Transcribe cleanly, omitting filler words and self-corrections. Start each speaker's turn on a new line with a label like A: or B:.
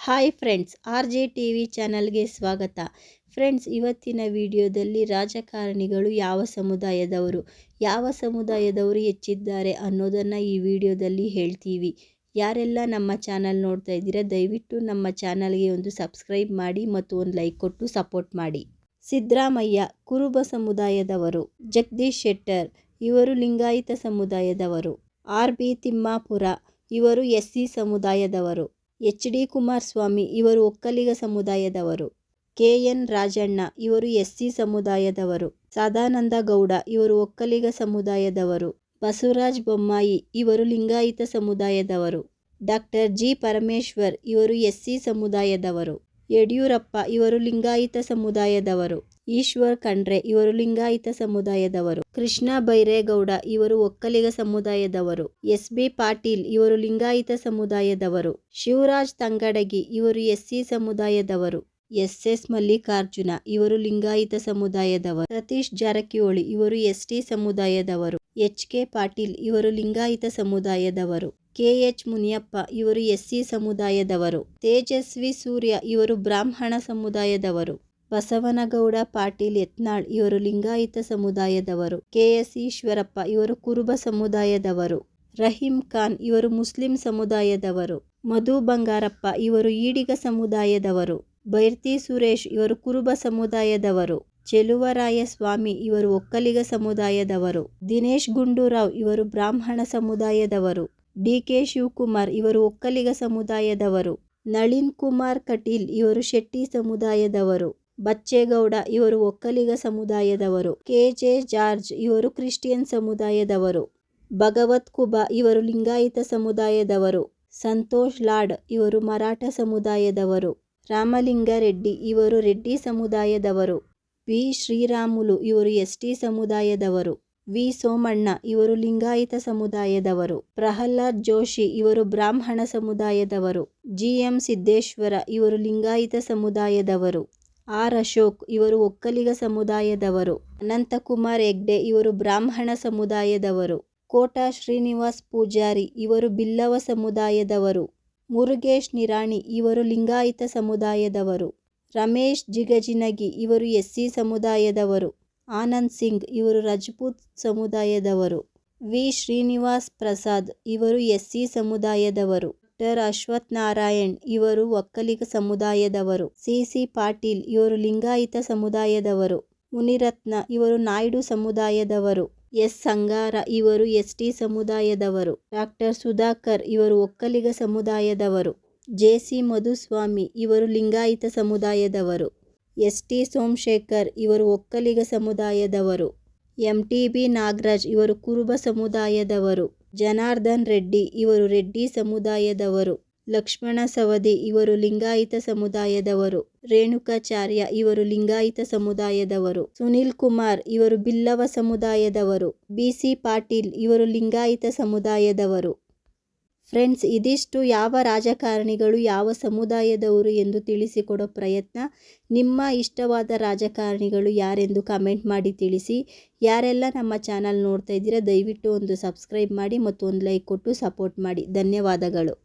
A: Hi friends, R J T V ಚಾನಲ್ಗೆ ಸ್ವಾಗತ. Friends, ಇವತ್ತಿನ ವಿಡಿಯೋದಲ್ಲಿ ರಾಜಕಾರಣಿಗಳು ಯಾವ ಸಮುದಾಯದವರು ಹೆಚ್ಚಿದ್ದಾರೆ ಅನ್ನೋದನ್ನು ಈ ವಿಡಿಯೋದಲ್ಲಿ ಹೇಳ್ತೀವಿ. ಯಾರೆಲ್ಲ ನಮ್ಮ ಚಾನಲ್ ನೋಡ್ತಾ ಇದ್ದೀರಾ, ದಯವಿಟ್ಟು ನಮ್ಮ ಚಾನಲ್ಗೆ ಒಂದು ಸಬ್ಸ್ಕ್ರೈಬ್ ಮಾಡಿ ಮತ್ತು ಒಂದು ಲೈಕ್ ಕೊಟ್ಟು ಸಪೋರ್ಟ್ ಮಾಡಿ. ಸಿದ್ದರಾಮಯ್ಯ ಕುರುಬ ಸಮುದಾಯದವರು. ಜಗದೀಶ್ ಶೆಟ್ಟರ್ ಇವರು ಲಿಂಗಾಯತ ಸಮುದಾಯದವರು. ಆರ್ ಬಿ ತಿಮ್ಮಾಪುರ ಇವರು SC ಸಮುದಾಯದವರು. HD ಕುಮಾರಸ್ವಾಮಿ ಇವರು ಒಕ್ಕಲಿಗ ಸಮುದಾಯದವರು. KN ರಾಜಣ್ಣ ಇವರು SC ಸಮುದಾಯದವರು. ಸದಾನಂದ ಗೌಡ ಇವರು ಒಕ್ಕಲಿಗ ಸಮುದಾಯದವರು. ಬಸವರಾಜ ಬೊಮ್ಮಾಯಿ ಇವರು ಲಿಂಗಾಯತ ಸಮುದಾಯದವರು. ಡಾಕ್ಟರ್ G ಪರಮೇಶ್ವರ್ ಇವರು SC ಸಮುದಾಯದವರು. ಯಡಿಯೂರಪ್ಪ ಇವರು ಲಿಂಗಾಯತ ಸಮುದಾಯದವರು. ಈಶ್ವರ್ ಖಂಡ್ರೆ ಇವರು ಲಿಂಗಾಯತ ಸಮುದಾಯದವರು. ಕೃಷ್ಣ ಬೈರೇಗೌಡ ಇವರು ಒಕ್ಕಲಿಗ ಸಮುದಾಯದವರು. SB ಪಾಟೀಲ್ ಇವರು ಲಿಂಗಾಯತ ಸಮುದಾಯದವರು. ಶಿವರಾಜ್ ತಂಗಡಗಿ ಇವರು SC ಸಮುದಾಯದವರು. SS ಮಲ್ಲಿಕಾರ್ಜುನ ಇವರು ಲಿಂಗಾಯತ ಸಮುದಾಯದವರು. ಸತೀಶ್ ಜಾರಕಿಹೊಳಿ ಇವರು ST ಸಮುದಾಯದವರು. HK ಪಾಟೀಲ್ ಇವರು ಲಿಂಗಾಯತ ಸಮುದಾಯದವರು. KH ಮುನಿಯಪ್ಪ ಇವರು SC ಸಮುದಾಯದವರು. ತೇಜಸ್ವಿ ಸೂರ್ಯ ಇವರು ಬ್ರಾಹ್ಮಣ ಸಮುದಾಯದವರು. ಬಸವನಗೌಡ ಪಾಟೀಲ್ ಯತ್ನಾಳ್ ಇವರು ಲಿಂಗಾಯತ ಸಮುದಾಯದವರು. KS ಈಶ್ವರಪ್ಪ ಇವರು ಕುರುಬ ಸಮುದಾಯದವರು. ರಹೀಂ ಖಾನ್ ಇವರು ಮುಸ್ಲಿಂ ಸಮುದಾಯದವರು. ಮಧು ಬಂಗಾರಪ್ಪ ಇವರು ಈಡಿಗ ಸಮುದಾಯದವರು. ಬೈರ್ತಿ ಸುರೇಶ್ ಇವರು ಕುರುಬ ಸಮುದಾಯದವರು. ಚೆಲುವರಾಯಸ್ವಾಮಿ ಇವರು ಒಕ್ಕಲಿಗ ಸಮುದಾಯದವರು. ದಿನೇಶ್ ಗುಂಡೂರಾವ್ ಇವರು ಬ್ರಾಹ್ಮಣ ಸಮುದಾಯದವರು. DK ಶಿವಕುಮಾರ್ ಇವರು ಒಕ್ಕಲಿಗ ಸಮುದಾಯದವರು. ನಳಿನ್ ಕುಮಾರ್ ಕಟೀಲ್ ಇವರು ಶೆಟ್ಟಿ ಸಮುದಾಯದವರು. ಬಚ್ಚೇಗೌಡ ಇವರು ಒಕ್ಕಲಿಗ ಸಮುದಾಯದವರು. KJ ಜಾರ್ಜ್ ಇವರು ಕ್ರಿಶ್ಚಿಯನ್ ಸಮುದಾಯದವರು. ಭಗವತ್ ಕುಬಾ ಇವರು ಲಿಂಗಾಯತ ಸಮುದಾಯದವರು. ಸಂತೋಷ್ ಲಾಡ್ ಇವರು ಮರಾಠ ಸಮುದಾಯದವರು. ರಾಮಲಿಂಗಾರೆಡ್ಡಿ ಇವರು ರೆಡ್ಡಿ ಸಮುದಾಯದವರು. ವಿ ಶ್ರೀರಾಮುಲು ಇವರು ST ಸಮುದಾಯದವರು. ವಿ ಸೋಮಣ್ಣ ಇವರು ಲಿಂಗಾಯತ ಸಮುದಾಯದವರು. ಪ್ರಹ್ಲಾದ್ ಜೋಶಿ ಇವರು ಬ್ರಾಹ್ಮಣ ಸಮುದಾಯದವರು. GM ಸಿದ್ದೇಶ್ವರ ಇವರು ಲಿಂಗಾಯತ ಸಮುದಾಯದವರು. ಆರ್ ಅಶೋಕ್ ಇವರು ಒಕ್ಕಲಿಗ ಸಮುದಾಯದವರು. ಅನಂತಕುಮಾರ್ ಹೆಗ್ಡೆ ಇವರು ಬ್ರಾಹ್ಮಣ ಸಮುದಾಯದವರು. ಕೋಟಾ ಶ್ರೀನಿವಾಸ್ ಪೂಜಾರಿ ಇವರು ಬಿಲ್ಲವ ಸಮುದಾಯದವರು. ಮುರುಗೇಶ್ ನಿರಾಣಿ ಇವರು ಲಿಂಗಾಯತ ಸಮುದಾಯದವರು. ರಮೇಶ್ ಜಿಗಜಿಣಗಿ ಇವರು SC ಸಮುದಾಯದವರು. ಆನಂದ್ ಸಿಂಗ್ ಇವರು ರಜಪೂತ್ ಸಮುದಾಯದವರು. ವಿ ಶ್ರೀನಿವಾಸ್ ಪ್ರಸಾದ್ ಇವರು SC ಸಮುದಾಯದವರು. ಡಾಕ್ಟರ್ ಅಶ್ವಥ್ ನಾರಾಯಣ್ ಇವರು ಒಕ್ಕಲಿಗ ಸಮುದಾಯದವರು. CC ಪಾಟೀಲ್ ಇವರು ಲಿಂಗಾಯತ ಸಮುದಾಯದವರು. ಮುನಿರತ್ನ ಇವರು ನಾಯ್ಡು ಸಮುದಾಯದವರು. S ಸಂಗಾರ ಇವರು ST ಸಮುದಾಯದವರು. ಡಾಕ್ಟರ್ ಸುಧಾಕರ್ ಇವರು ಒಕ್ಕಲಿಗ ಸಮುದಾಯದವರು. JC ಮಧುಸ್ವಾಮಿ ಇವರು ಲಿಂಗಾಯತ ಸಮುದಾಯದವರು. ST ಸೋಮಶೇಖರ್ ಇವರು ಒಕ್ಕಲಿಗ ಸಮುದಾಯದವರು. MTB ನಾಗರಾಜ್ ಇವರು ಕುರುಬ ಸಮುದಾಯದವರು. ಜನಾರ್ದನ್ ರೆಡ್ಡಿ ಇವರು ರೆಡ್ಡಿ ಸಮುದಾಯದವರು. ಲಕ್ಷ್ಮಣ ಸವದಿ ಇವರು ಲಿಂಗಾಯತ ಸಮುದಾಯದವರು. ರೇಣುಕಾಚಾರ್ಯ ಇವರು ಲಿಂಗಾಯತ ಸಮುದಾಯದವರು. ಸುನಿಲ್ ಕುಮಾರ್ ಇವರು ಬಿಲ್ಲವ ಸಮುದಾಯದವರು. BC ಪಾಟೀಲ್ ಇವರು ಲಿಂಗಾಯತ ಸಮುದಾಯದವರು. ಫ್ರೆಂಡ್ಸ್, ಇದಿಷ್ಟು ಯಾವ ರಾಜಕಾರಣಿಗಳು ಯಾವ ಸಮುದಾಯದವರು ಎಂದು ತಿಳಿಸಿಕೊಡೋ ಪ್ರಯತ್ನ. ನಿಮ್ಮ ಇಷ್ಟವಾದ ರಾಜಕಾರಣಿಗಳು ಯಾರೆಂದು ಕಮೆಂಟ್ ಮಾಡಿ ತಿಳಿಸಿ. ಯಾರೆಲ್ಲ ನಮ್ಮ ಚಾನಲ್ ನೋಡ್ತಾ ಇದ್ದೀರಾ, ದಯವಿಟ್ಟು ಒಂದು ಸಬ್ಸ್ಕ್ರೈಬ್ ಮಾಡಿ ಮತ್ತು ಒಂದು ಲೈಕ್ ಕೊಟ್ಟು ಸಪೋರ್ಟ್ ಮಾಡಿ. ಧನ್ಯವಾದಗಳು.